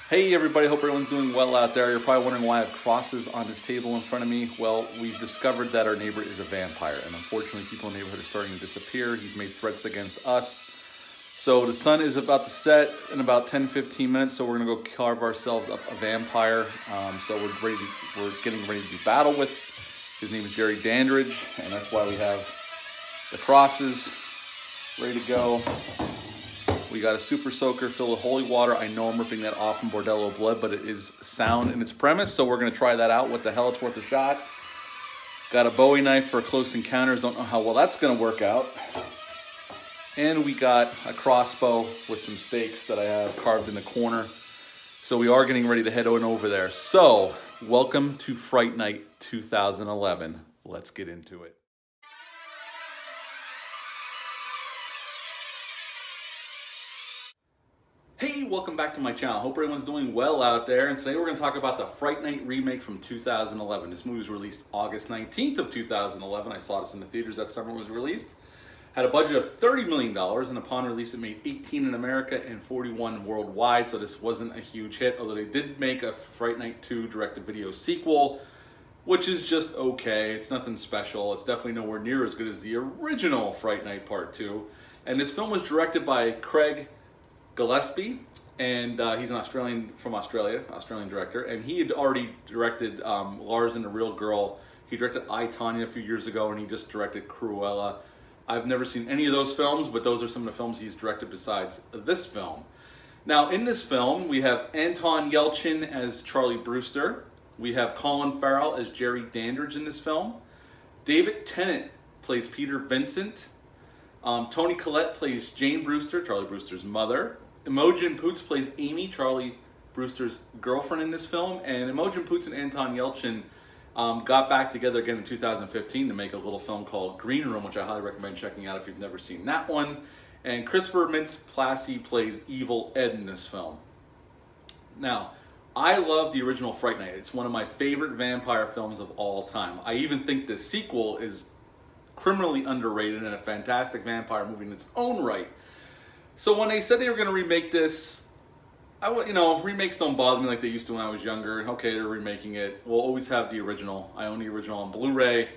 Hey everybody, hope everyone's doing well out there. You're probably wondering why I have crosses on this table in front of me. Well, we've discovered that our neighbor is a vampire, and unfortunately people in the neighborhood are starting to disappear. He's made threats against us. So the sun is about to set in about 10-15 minutes, so we're gonna go carve ourselves up a vampire. So we're getting ready to do battle with. His name is Jerry Dandridge, and that's why we have the crosses ready to go. We got a super soaker filled with holy water. I know I'm ripping that off from Bordello Blood, but it is sound in its premise, so we're gonna try that out. What the hell, it's worth a shot. Got a Bowie knife for close encounters. Don't know how well that's gonna work out. And we got a crossbow with some stakes that I have carved in the corner. So we are getting ready to head on over there. So, welcome to Fright Night 2011. Let's get into it. Hey, welcome back to my channel. Hope everyone's doing well out there. And today we're going to talk about the Fright Night remake from 2011. This movie was released August 19th of 2011. I saw this in the theaters that summer it was released. Had a budget of $30 million, and upon release it made 18 in America and 41 worldwide, so this wasn't a huge hit, although they did make a Fright Night 2 direct-to-video sequel, which is just okay. It's nothing special. It's definitely nowhere near as good as the original Fright Night Part 2. And this film was directed by Craig Gillespie, and he's an Australian director, and he had already directed Lars and the Real Girl. He directed I, Tonya a few years ago, and he just directed Cruella. I've never seen any of those films, but those are some of the films he's directed besides this film. Now, in this film, we have Anton Yelchin as Charlie Brewster. We have Colin Farrell as Jerry Dandridge in this film. David Tennant plays Peter Vincent. Toni Collette plays Jane Brewster, Charlie Brewster's mother. Imogen Poots plays Amy, Charlie Brewster's girlfriend in this film. And Imogen Poots and Anton Yelchin got back together again in 2015 to make a little film called Green Room, which I highly recommend checking out if you've never seen that one. And Christopher Mintz-Plasse plays Evil Ed in this film. Now, I love the original Fright Night. It's one of my favorite vampire films of all time. I even think the sequel is criminally underrated and a fantastic vampire movie in its own right. So when they said they were going to remake this, remakes don't bother me like they used to when I was younger. Okay, they're remaking it. We'll always have the original. I own the original on Blu-ray.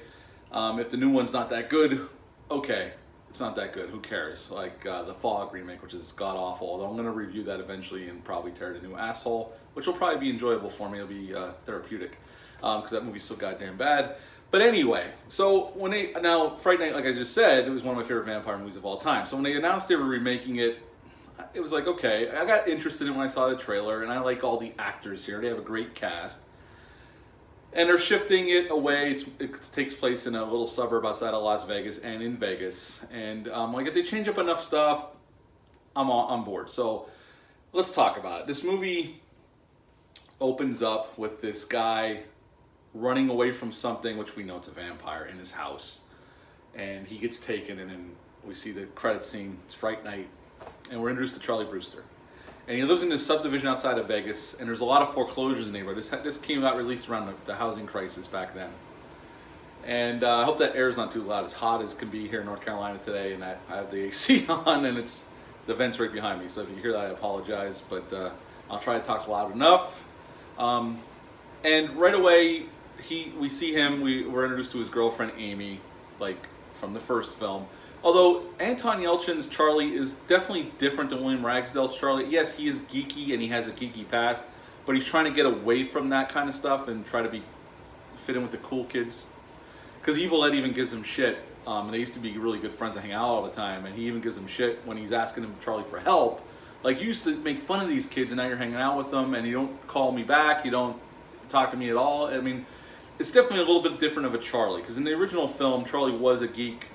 If the new one's not that good, okay, it's not that good. Who cares? Like the Fog remake, which is god-awful. Although I'm going to review that eventually and probably tear it a new asshole, which will probably be enjoyable for me. It'll be therapeutic because that movie's so goddamn bad. But anyway, so now Fright Night, like I just said, it was one of my favorite vampire movies of all time. So when they announced they were remaking it, it was like, okay, I got interested in when I saw the trailer, and I like all the actors here. They have a great cast. And they're shifting it away. It takes place in a little suburb outside of Las Vegas and in Vegas. And like if they change up enough stuff, I'm on board. So let's talk about it. This movie opens up with this guy running away from something, which we know it's a vampire, in his house. And he gets taken, and then we see the credit scene. It's Fright Night. And we're introduced to Charlie Brewster. And he lives in this subdivision outside of Vegas, and there's a lot of foreclosures in the neighborhood. This came out released around the housing crisis back then. And I hope that air's not too loud. It's hot as can be here in North Carolina today, and I have the AC on, and the vent's right behind me. So if you hear that, I apologize, but I'll try to talk loud enough. And right away, we see him, we're introduced to his girlfriend, Amy, like from the first film. Although Anton Yelchin's Charlie is definitely different than William Ragsdale's Charlie. Yes, he is geeky and he has a geeky past, but he's trying to get away from that kind of stuff and try to fit in with the cool kids. Because Evil Ed even gives him shit. And they used to be really good friends and hang out all the time, and he even gives him shit when he's asking him, Charlie, for help. Like, you used to make fun of these kids, and now you're hanging out with them, and you don't call me back, you don't talk to me at all. I mean, it's definitely a little bit different of a Charlie, because in the original film, Charlie was a geek,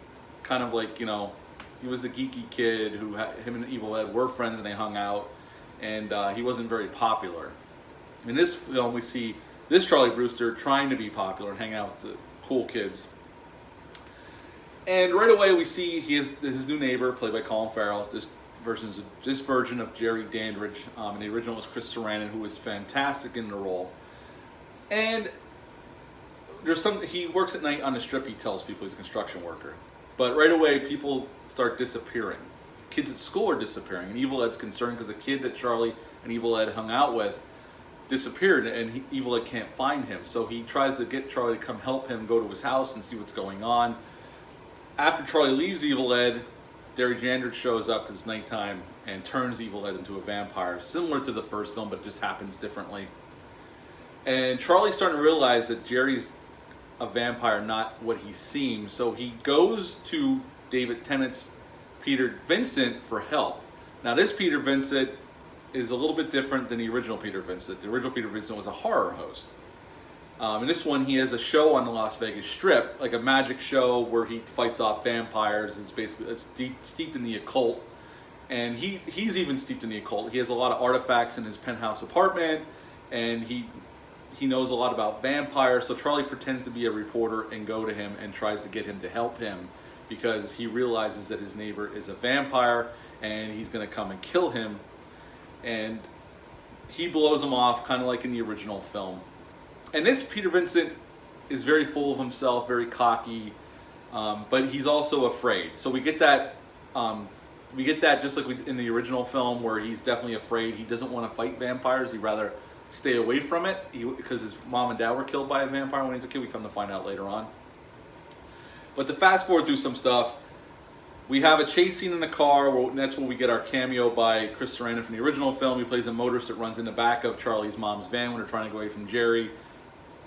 kind of like, he was the geeky kid who, him and Evil Ed were friends and they hung out, and he wasn't very popular. In this film, we see this Charlie Brewster trying to be popular and hang out with the cool kids. And right away, we see his new neighbor, played by Colin Farrell. This version of Jerry Dandridge. And the original was Chris Sarandon, who was fantastic in the role. And he works at night on the strip. He tells people he's a construction worker. But right away, people start disappearing. kids at school are disappearing, and Evil Ed's concerned because a kid that Charlie and Evil Ed hung out with disappeared, and Evil Ed can't find him. So he tries to get Charlie to come help him go to his house and see what's going on. After Charlie leaves Evil Ed, Derry Jandridge shows up because it's nighttime and turns Evil Ed into a vampire, similar to the first film, but it just happens differently. And Charlie's starting to realize that Jerry's a vampire, not what he seems. So he goes to David Tennant's Peter Vincent for help. Now this Peter Vincent is a little bit different than the original Peter Vincent. The original Peter Vincent was a horror host. In this one, he has a show on the Las Vegas Strip, like a magic show where he fights off vampires. It's steeped in the occult, and he's even steeped in the occult. He has a lot of artifacts in his penthouse apartment, and he knows a lot about vampires. So Charlie pretends to be a reporter and go to him and tries to get him to help him because he realizes that his neighbor is a vampire and he's going to come and kill him. And he blows him off, kind of like in the original film. And this Peter Vincent is very full of himself, very cocky, but he's also afraid. So we get that just like in the original film, where he's definitely afraid. He doesn't want to fight vampires. He'd rather stay away from it because his mom and dad were killed by a vampire when he was a kid. We come to find out later on. But to fast forward through some stuff, we have a chase scene in the car, and that's where we get our cameo by Chris Sarandon from the original film. He plays a motorist that runs in the back of Charlie's mom's van when they're trying to go away from Jerry.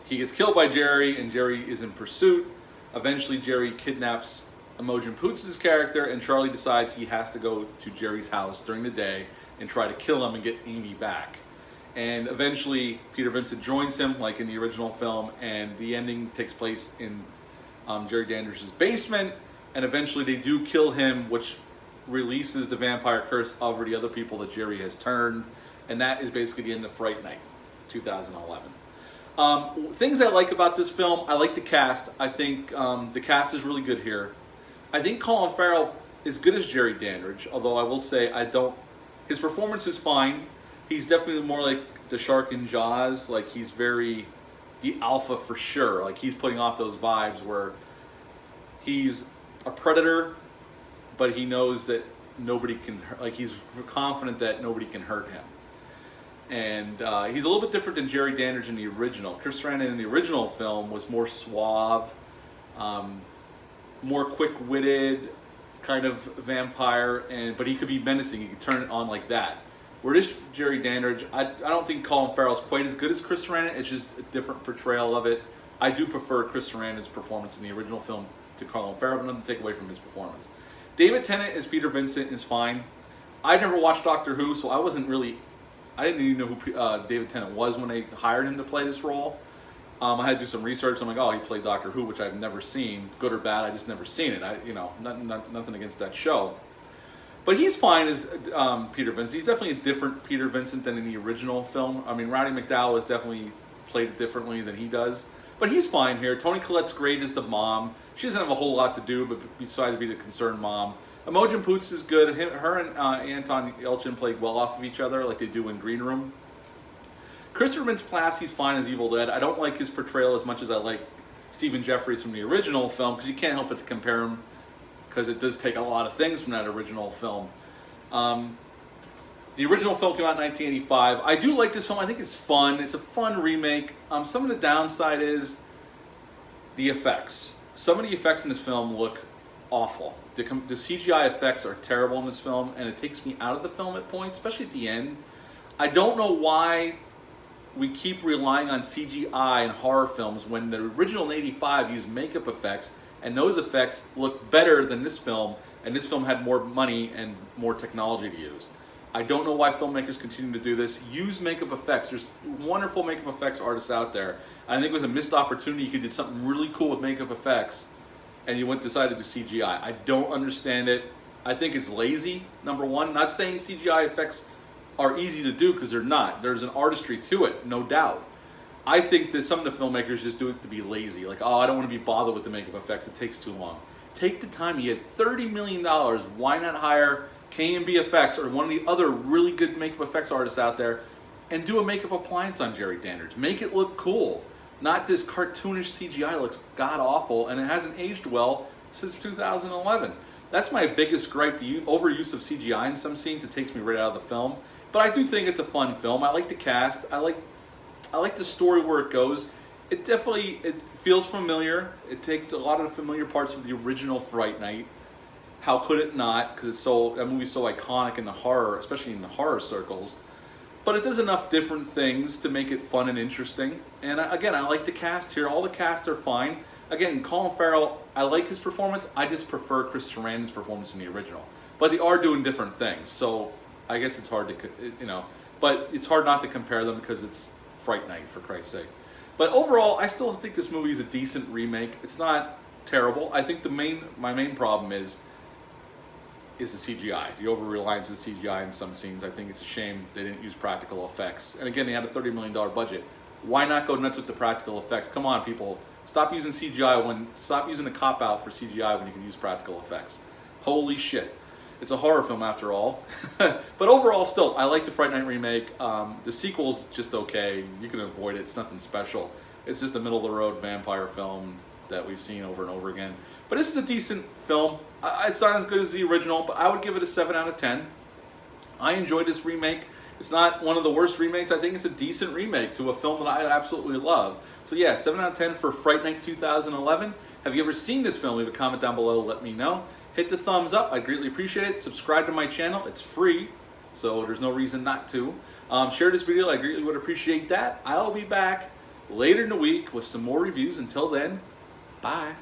He gets killed by Jerry, and Jerry is in pursuit. Eventually, Jerry kidnaps Imogen Poots' character, and Charlie decides he has to go to Jerry's house during the day and try to kill him and get Amy back. And eventually, Peter Vincent joins him, like in the original film, and the ending takes place in Jerry Dandridge's basement. And eventually, they do kill him, which releases the vampire curse over the other people that Jerry has turned. And that is basically the end of Fright Night, 2011. Things I like about this film, I like the cast. I think the cast is really good here. I think Colin Farrell is good as Jerry Dandridge, although I will say his performance is fine. He's definitely more like the shark in Jaws. Like, he's very the alpha for sure. Like, he's putting off those vibes where he's a predator, but he knows that nobody can, like, he's confident that nobody can hurt him. And he's a little bit different than Jerry Dandridge in the original. Chris Sarandon in the original film was more suave, more quick-witted kind of vampire, but he could be menacing. He could turn it on like that. Where this Jerry Dandridge, I don't think Colin Farrell's quite as good as Chris Sarandon. It's just a different portrayal of it. I do prefer Chris Sarandon's performance in the original film to Colin Farrell, but nothing to take away from his performance. David Tennant as Peter Vincent is fine. I never watched Doctor Who, so I didn't even know who David Tennant was when they hired him to play this role. I had to do some research. I'm like, oh, he played Doctor Who, which I've never seen, good or bad. I just never seen it. Nothing against that show, but he's fine as Peter Vincent. He's definitely a different Peter Vincent than in the original film. I mean, Roddy McDowall has definitely played it differently than he does, but he's fine here. Toni Collette's great as the mom. She doesn't have a whole lot to do, but besides be the concerned mom. Imogen Poots is good. Her and Anton Yelchin played well off of each other, like they do in Green Room. Christopher Mintz-Plasse, he's fine as Evil Ed. I don't like his portrayal as much as I like Stephen Jeffries from the original film, because you can't help but to compare him, because it does take a lot of things from that original film. The original film came out in 1985. I do like this film. I think it's fun. It's a fun remake. Some of the downside is the effects. Some of the effects in this film look awful. The CGI effects are terrible in this film, and it takes me out of the film at points, especially at the end. I don't know why we keep relying on CGI in horror films when the original in 85 used makeup effects, and those effects look better than this film, and this film had more money and more technology to use. I don't know why filmmakers continue to do this. Use makeup effects. There's wonderful makeup effects artists out there. I think it was a missed opportunity. You could do something really cool with makeup effects, and you decided to do CGI. I don't understand it. I think it's lazy, number one. Not saying CGI effects are easy to do, because they're not. There's an artistry to it, no doubt. I think that some of the filmmakers just do it to be lazy. Like, oh, I don't want to be bothered with the makeup effects. It takes too long. Take the time. You had $30 million. Why not hire K&B Effects or one of the other really good makeup effects artists out there and do a makeup appliance on Jerry Dandridge? Make it look cool. Not this cartoonish CGI looks god-awful, and it hasn't aged well since 2011. That's my biggest gripe, the overuse of CGI in some scenes. It takes me right out of the film. But I do think it's a fun film. I like the cast. I like the story where it goes. It feels familiar. It takes a lot of the familiar parts of the original Fright Night. How could it not? Because that movie's so iconic in the horror, especially in the horror circles. But it does enough different things to make it fun and interesting. And again, I like the cast here. All the cast are fine. Again, Colin Farrell, I like his performance. I just prefer Chris Sarandon's performance in the original. But they are doing different things. So I guess it's hard to, but it's hard not to compare them because it's Fright Night, for Christ's sake. But overall, I still think this movie is a decent remake. It's not terrible. I think my main problem is the CGI, the over-reliance of CGI in some scenes. I think it's a shame they didn't use practical effects. And again, they had a $30 million budget. Why not go nuts with the practical effects? Come on, people. Stop using CGI stop using a cop-out for CGI when you can use practical effects. Holy shit. It's a horror film after all. But overall, still, I like the Fright Night remake. The sequel's just okay. You can avoid it. It's nothing special. It's just a middle-of-the-road vampire film that we've seen over and over again. But this is a decent film. It's not as good as the original, but I would give it a 7 out of 10. I enjoyed this remake. It's not one of the worst remakes. I think it's a decent remake to a film that I absolutely love. So yeah, 7 out of 10 for Fright Night 2011. Have you ever seen this film? Leave a comment down below. Let me know. Hit the thumbs up. I'd greatly appreciate it. Subscribe to my channel. It's free, so there's no reason not to. Share this video. I greatly would appreciate that. I'll be back later in the week with some more reviews. Until then, bye.